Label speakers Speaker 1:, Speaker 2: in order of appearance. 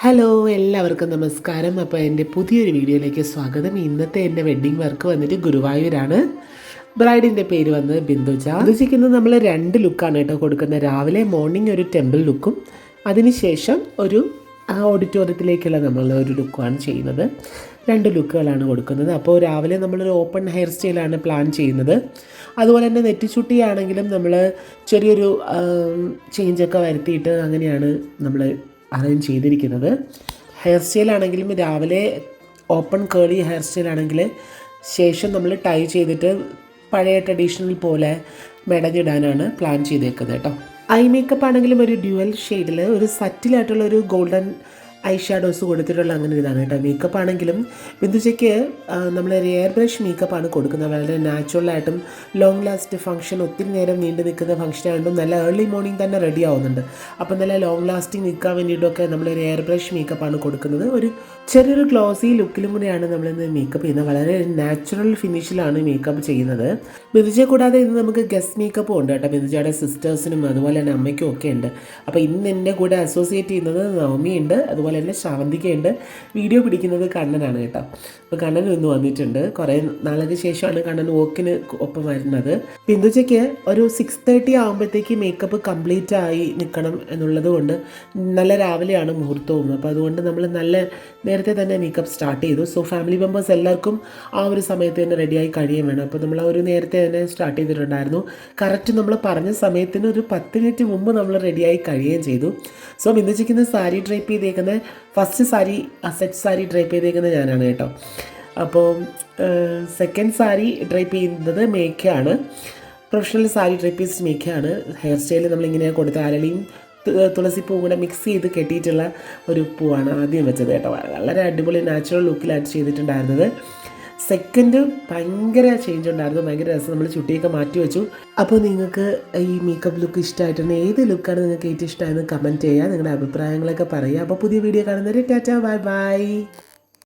Speaker 1: Hello എല്ലാവർക്കും നമസ്കാരം. അപ്പോൾ എൻ്റെ പുതിയൊരു വീഡിയോയിലേക്ക് സ്വാഗതം. ഇന്നത്തെ എൻ്റെ വെഡ്ഡിങ് വർക്ക് വന്നിട്ട് ഗുരുവായൂരാണ്. ബ്രൈഡിൻ്റെ പേര് വന്ന് ബിന്ദുജ. ബിന്ദുജയ്ക്ക് നമ്മൾ രണ്ട് ലുക്കാണ് കേട്ടോ കൊടുക്കുന്നത്. രാവിലെ മോർണിംഗ് ഒരു ടെമ്പിൾ ലുക്കും, അതിനുശേഷം ഒരു ഓഡിറ്റോറിയത്തിലേക്കുള്ള നമ്മൾ ഒരു ലുക്കുമാണ് ചെയ്യുന്നത്. രണ്ട് ലുക്കുകളാണ് കൊടുക്കുന്നത്. അപ്പോൾ രാവിലെ നമ്മളൊരു ഓപ്പൺ ഹെയർ സ്റ്റൈലാണ് പ്ലാൻ ചെയ്യുന്നത്. അതുപോലെ തന്നെ നെറ്റിച്ചുട്ടിയാണെങ്കിലും നമ്മൾ ചെറിയൊരു ചേഞ്ചൊക്കെ വരുത്തിയിട്ട് അങ്ങനെയാണ് നമ്മൾ അറേഞ്ച് ചെയ്തിരിക്കുന്നത്. ഹെയർ സ്റ്റൈലാണെങ്കിലും രാവിലെ ഓപ്പൺ കേളി ഹെയർ സ്റ്റൈലാണെങ്കിൽ ശേഷം നമ്മൾ ടൈ ചെയ്തിട്ട് പഴയ ട്രഡീഷണൽ പോലെ മെടഞ്ഞിടാനാണ് പ്ലാൻ ചെയ്തേക്കുന്നത് കേട്ടോ. ഐ മേക്കപ്പ് ആണെങ്കിലും ഒരു ഡ്യുവൽ ഷെയ്ഡിൽ ഒരു സറ്റിലായിട്ടുള്ള ഒരു ഗോൾഡൻ ഐ ഷാഡോസ് കൊടുത്തിട്ടുള്ള അങ്ങനെ ഇതാണ് കേട്ടോ. മേക്കപ്പ് ആണെങ്കിലും ബിന്ദുജയ്ക്ക് നമ്മൾ എയർ ബ്രഷ് മേക്കപ്പാണ് കൊടുക്കുന്നത്. വളരെ നാച്ചുറലായിട്ടും ലോങ് ലാസ്റ്റ് ഫംഗ്ഷൻ, ഒത്തിരി നേരം നീണ്ടു നിൽക്കുന്ന ഫംഗ്ഷൻ ആയതുകൊണ്ടും നല്ല ഏർലി മോർണിംഗ് തന്നെ റെഡി ആവുന്നുണ്ട്. അപ്പം നല്ല ലോങ് ലാസ്റ്റിംഗ് നിൽക്കാൻ വേണ്ടിയിട്ടൊക്കെ നമ്മളൊരു എയർ ബ്രഷ് മേക്കപ്പാണ് കൊടുക്കുന്നത്. ഒരു ചെറിയൊരു ഗ്ലോസി ലുക്കിലും കൂടിയാണ് നമ്മളിന്ന് മേക്കപ്പ് ചെയ്യുന്നത്. വളരെ നാച്ചുറൽ ഫിനിഷിലാണ് മേക്കപ്പ് ചെയ്യുന്നത്. ബിന്ദുജയെ കൂടാതെ ഇന്ന് നമുക്ക് ഗസ്റ്റ് മേക്കപ്പും ഉണ്ട് കേട്ടോ. ബിന്ദുജയുടെ സിസ്റ്റേഴ്സിനും അതുപോലെ തന്നെ അമ്മയ്ക്കും ഒക്കെ ഉണ്ട്. അപ്പോൾ ഇന്ന് എൻ്റെ കൂടെ അസോസിയേറ്റ് ചെയ്യുന്നത് നവമിയുണ്ട്, അതുപോലെ തന്നെ ശാവന്തികയുണ്ട്. വീഡിയോ പിടിക്കുന്നത് കണ്ണനാണ് കേട്ടോ. അപ്പോൾ കണ്ണൻ ഇന്ന് വന്നിട്ടുണ്ട്. കുറേ നാളുകൾക്ക് ശേഷമാണ് കണ്ണൻ വോക്കിന് ഒപ്പം വരുന്നത്. ബിന്ദുജയ്ക്ക് ഒരു 6:30 ആകുമ്പോഴത്തേക്ക് മേക്കപ്പ് കംപ്ലീറ്റ് ആയി നിൽക്കണം എന്നുള്ളത് കൊണ്ട് നല്ല രാവിലെയാണ് മുഹൂർത്തവും. അപ്പോൾ അതുകൊണ്ട് നമ്മൾ നല്ല നേരത്തെ തന്നെ മേക്കപ്പ് സ്റ്റാർട്ട് ചെയ്തു. സോ ഫാമിലി മെമ്പേഴ്സ് എല്ലാവർക്കും ആ ഒരു സമയത്ത് തന്നെ റെഡിയായി കഴിയാൻ വേണം. അപ്പോൾ നമ്മൾ ഒരു നേരത്തെ തന്നെ സ്റ്റാർട്ട് ചെയ്തിട്ടുണ്ടായിരുന്നു. കറക്റ്റ് നമ്മൾ പറഞ്ഞ സമയത്തിന് ഒരു 10 മിനിറ്റ് മുമ്പ് നമ്മൾ റെഡിയായി കഴിയുകയും ചെയ്തു. സോ ബിന്ദുജയ്ക്ക് സാരി ഡ്രൈപ്പ് ചെയ്തേക്കുന്നത് ഫസ്റ്റ് സാരി സെറ്റ് സാരി ഡ്രൈപ്പ് ചെയ്തേക്കുന്നത് ഞാനാണ് കേട്ടോ. അപ്പോൾ സെക്കൻഡ് സാരി ഡ്രൈപ്പ് ചെയ്യുന്നത് മേഘയാണ്. പ്രൊഫഷണൽ സാരി ഡ്രൈപ്പിസ്റ്റ് മേഘയാണ്. ഹെയർ സ്റ്റൈൽ നമ്മളിങ്ങനെ കൊടുത്ത അരളിയും തുളസിപ്പൂവും കൂടെ മിക്സ് ചെയ്ത് കെട്ടിയിട്ടുള്ള ഒരു പൂവാണ് ആദ്യം വെച്ചത് കേട്ടോ. വളരെ അടിപൊളി നാച്ചുറൽ ലുക്കിലാണ് ചെയ്തിട്ടുണ്ടായിരുന്നത്. സെക്കൻഡ് ഭയങ്കര ചേഞ്ച് ഉണ്ടായിരുന്നു, ഭയങ്കര രസം. നമ്മൾ ചുട്ടിയൊക്കെ മാറ്റി വെച്ചു. അപ്പോൾ നിങ്ങൾക്ക് ഈ മേക്കപ്പ് ലുക്ക് ഇഷ്ടമായിട്ടുണ്ട്, ഏത് ലുക്കാണ് നിങ്ങൾക്ക് ഏറ്റവും ഇഷ്ടമായെന്ന് കമൻറ്റ് ചെയ്യുക, നിങ്ങളുടെ അഭിപ്രായങ്ങളൊക്കെ പറയുക. അപ്പോൾ പുതിയ വീഡിയോ കാണുന്നവരെ ടാറ്റാ, ബൈ ബൈ.